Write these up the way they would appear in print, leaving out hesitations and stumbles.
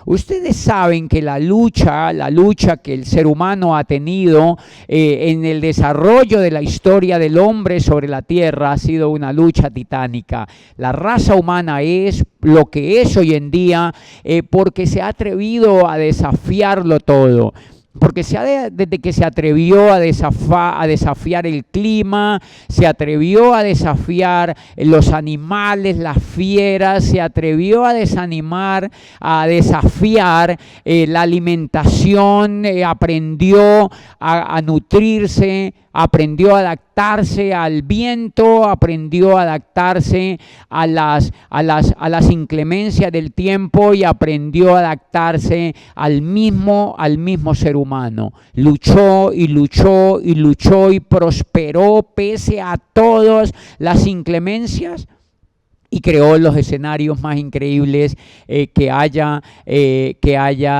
Ustedes saben que la lucha que el ser humano ha tenido en el desarrollo de la historia del hombre sobre la tierra ha sido una lucha titánica. La raza humana es lo que es hoy en día porque se ha atrevido a desafiarlo todo. Porque desde que se atrevió a desafiar el clima, se atrevió a desafiar los animales, las fieras, se atrevió a desafiar la alimentación, aprendió a nutrirse, aprendió a adaptarse al viento, aprendió a adaptarse a las inclemencias del tiempo y aprendió a adaptarse al mismo ser humano. Luchó y luchó y luchó y prosperó pese a todas las inclemencias. Y creó los escenarios más increíbles que haya,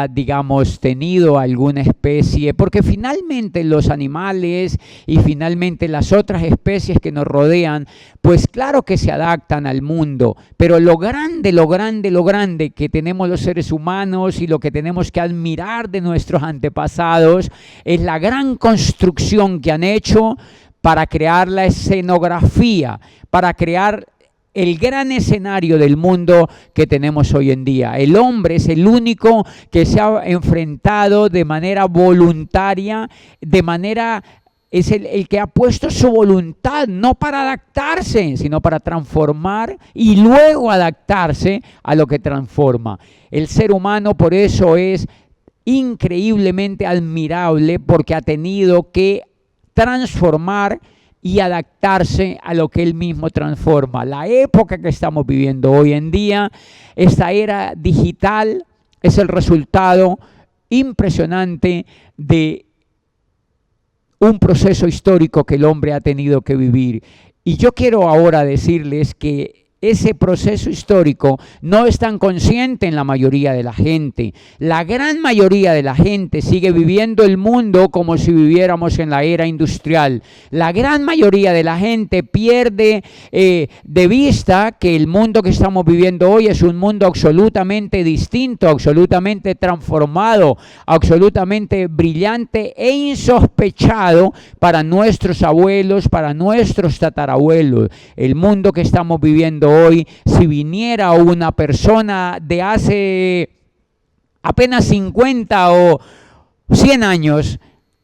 digamos, tenido alguna especie, porque finalmente los animales y finalmente las otras especies que nos rodean, pues claro que se adaptan al mundo, pero lo grande que tenemos los seres humanos y lo que tenemos que admirar de nuestros antepasados es la gran construcción que han hecho para crear la escenografía, para crear el gran escenario del mundo que tenemos hoy en día. El hombre es el único que se ha enfrentado de manera voluntaria, es el que ha puesto su voluntad, no para adaptarse, sino para transformar y luego adaptarse a lo que transforma. El ser humano por eso es increíblemente admirable, porque ha tenido que transformar y adaptarse a lo que él mismo transforma. La época que estamos viviendo hoy en día, esta era digital, es el resultado impresionante de un proceso histórico que el hombre ha tenido que vivir. Y yo quiero ahora decirles que ese proceso histórico no es tan consciente en la mayoría de la gente. La gran mayoría de la gente sigue viviendo el mundo como si viviéramos en la era industrial. La gran mayoría de la gente pierde de vista que el mundo que estamos viviendo hoy es un mundo absolutamente distinto, absolutamente transformado, absolutamente brillante e insospechado para nuestros abuelos, para nuestros tatarabuelos. El mundo que estamos viviendo hoy, si viniera una persona de hace apenas 50 o 100 años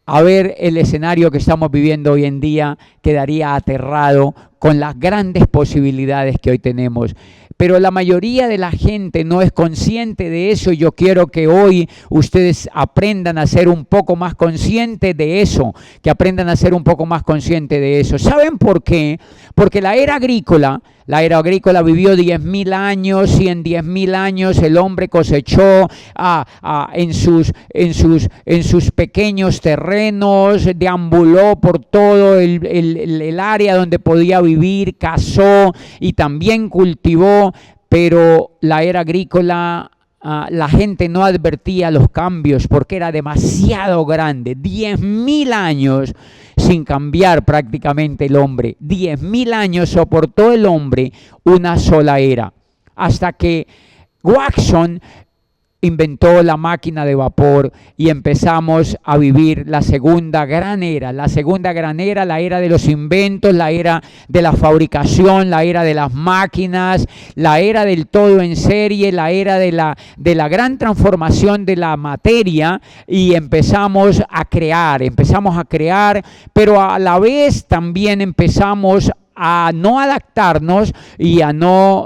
a ver el escenario que estamos viviendo hoy en día, quedaría aterrado con las grandes posibilidades que hoy tenemos. Pero la mayoría de la gente no es consciente de eso. Yo quiero que hoy ustedes aprendan a ser un poco más conscientes de eso, que aprendan a ser un poco más conscientes de eso. ¿Saben por qué? Porque la era agrícola vivió 10.000 años y en 10.000 años el hombre cosechó en sus pequeños terrenos, deambuló por todo el área donde podía vivir, cazó y también cultivó, pero la era agrícola la gente no advertía los cambios porque era demasiado grande. 10.000 años sin cambiar prácticamente el hombre. 10.000 años soportó el hombre una sola era, hasta que Watson inventó la máquina de vapor y empezamos a vivir la segunda gran era, la era de los inventos, la era de la fabricación, la era de las máquinas, la era del todo en serie, la era de la gran transformación de la materia, y empezamos a crear, pero a la vez también empezamos a no adaptarnos y a no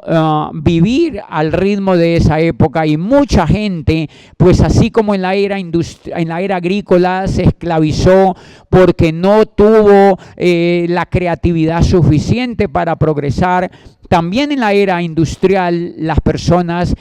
vivir al ritmo de esa época, y mucha gente, pues así como en la era agrícola, se esclavizó porque no tuvo la creatividad suficiente para progresar. También en la era industrial las personas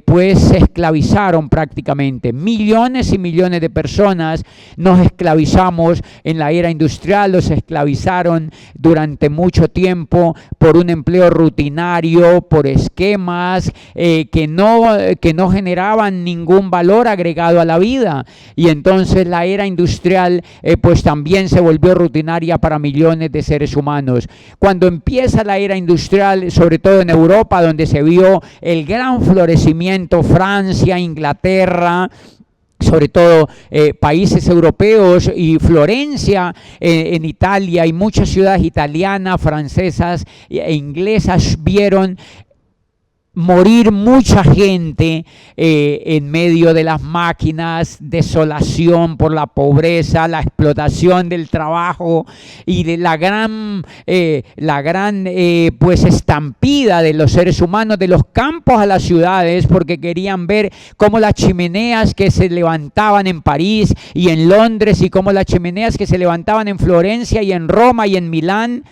pues se esclavizaron prácticamente. Millones y millones de personas nos esclavizamos en la era industrial, los esclavizaron durante mucho mucho tiempo por un empleo rutinario, por esquemas que no generaban ningún valor agregado a la vida. Y entonces la era industrial pues también se volvió rutinaria para millones de seres humanos. Cuando empieza la era industrial, sobre todo en Europa, donde se vio el gran florecimiento, Francia, Inglaterra, sobre todo países europeos, y Florencia en Italia, y muchas ciudades italianas, francesas e inglesas vieron morir mucha gente en medio de las máquinas, desolación por la pobreza, la explotación del trabajo y de la gran pues estampida de los seres humanos de los campos a las ciudades, porque querían ver cómo las chimeneas que se levantaban en París y en Londres, y cómo las chimeneas que se levantaban en Florencia y en Roma y en Milán,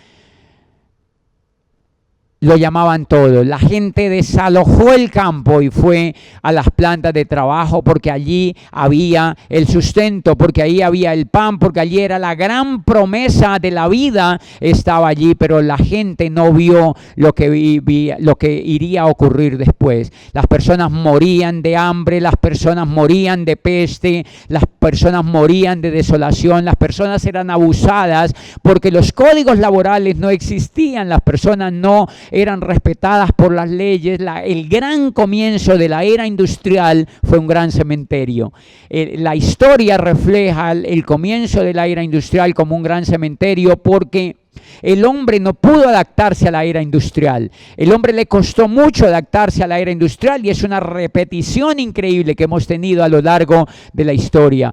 lo llamaban todo. La gente desalojó el campo y fue a las plantas de trabajo, porque allí había el sustento, porque ahí había el pan, porque allí era la gran promesa de la vida, estaba allí, pero la gente no vio lo que iría a ocurrir después. Las personas morían de hambre, las personas morían de peste, las personas morían de desolación, las personas eran abusadas porque los códigos laborales no existían, las personas no eran respetadas por las leyes. El gran comienzo de la era industrial fue un gran cementerio. La historia refleja el comienzo de la era industrial como un gran cementerio, porque el hombre no pudo adaptarse a la era industrial. El hombre le costó mucho adaptarse a la era industrial, y es una repetición increíble que hemos tenido a lo largo de la historia.